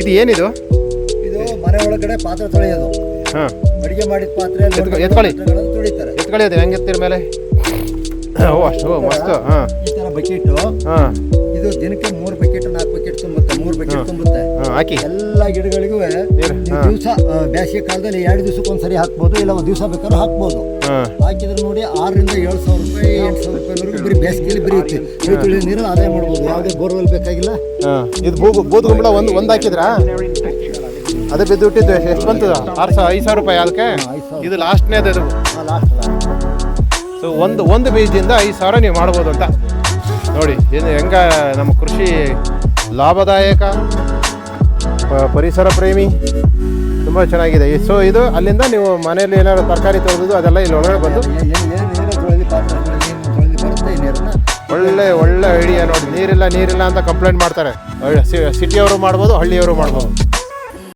ಇದು ಏನಿದು? ಇದು ಮನೆ ಒಳಗಡೆ ಪಾತ್ರೆ ತೊಳೆಯೋದು. ಹಾಂ, ಅಡಿಗೆ ಮಾಡಿದ ಪಾತ್ರೆ ಎತ್ಕೊಳ್ಳಿ ತೊಳಿತಾರೆ. ಎತ್ಕೊಳ್ಳಿ, ಅದು ಹೆಂಗೆ ಎತ್ತೀರ ಮೇಲೆ? ಓ ಅಷ್ಟು ಮಸ್ತ್. ಹಾಂ, ಈ ತರ ಬಕೆಟು. ಹಾಂ, ಇದು ದಿನಕ್ಕೆ 3 ಬಕೆಟ್ 4 ಬಕೆಟ್ ತುಂಬುತ್ತೆ. 3 ಬಕೆಟ್ ತುಂಬುತ್ತೆ. ಹಾಕಿ ಎಲ್ಲ ಗಿಡಗಳಿಗೂ ದಿವಸ ಬೇಸಿಗೆ ಕಾಲದಲ್ಲಿ 2 ದಿವಸಕ್ಕೊಂದ್ಸರಿ ಹಾಕ್ಬೋದು, ಇಲ್ಲ ಒಂದು ದಿವಸ ಬೇಕಾದ್ರೂ ಹಾಕ್ಬೋದು. ಹಾಕಿದ್ರೆ ನೋಡಿ 6,000 ರಿಂದ 7,000 ರೂಪಾಯಿ 8,000 ರೂಪಾಯಿವರೆಗೂ ಬರೀ ಬೇಸಿಗೆಯಲ್ಲಿ ಬರೀ ತುಳಿ ನೀರಲ್ಲಿ ಆದಾಯ ಮಾಡ್ಬೋದು. ಯಾವುದೇ ಬೋರ್ವೆಲ್ ಬೇಕಾಗಿಲ್ಲ. ಇದು ಬೂದುಗುಂಬಳ ಒಂದು ಹಾಕಿದ್ರಾ? ಅದೇ ಬಿದ್ದು ಬಿಟ್ಟಿದ್ದು ಎಷ್ಟು ಬಂತು? 5,000 ರೂಪಾಯಿ ಅದಕ್ಕೆ. ಇದು ಲಾಸ್ಟ್ನೇದು ಇದು. ಸೊ ಒಂದು ಬೀಜದಿಂದ 5,000 ನೀವು ಮಾಡ್ಬೋದು ಅಂತ ನೋಡಿ. ಇದು ಹೆಂಗ ನಮ್ಮ ಕೃಷಿ ಲಾಭದಾಯಕ, ಪರಿಸರ ಪ್ರೇಮಿ, ತುಂಬ ಚೆನ್ನಾಗಿದೆ. ಸೊ ಇದು ಅಲ್ಲಿಂದ ನೀವು ಮನೆಯಲ್ಲಿ ಏನಾದ್ರು ತರಕಾರಿ ತೊಳೆದು ಅದೆಲ್ಲ ಇಲ್ಲಿ ಒಳಗಡೆ ಬಂದು ಒಳ್ಳೆ ಐಡಿಯಾ ನೋಡಿ. ನೀರಿಲ್ಲ ಅಂತ ಕಂಪ್ಲೇಂಟ್ ಮಾಡ್ತಾರೆ. ಸಿಟಿಯವರು ಮಾಡ್ಬೋದು, ಹಳ್ಳಿಯವರು ಮಾಡ್ಬೋದು.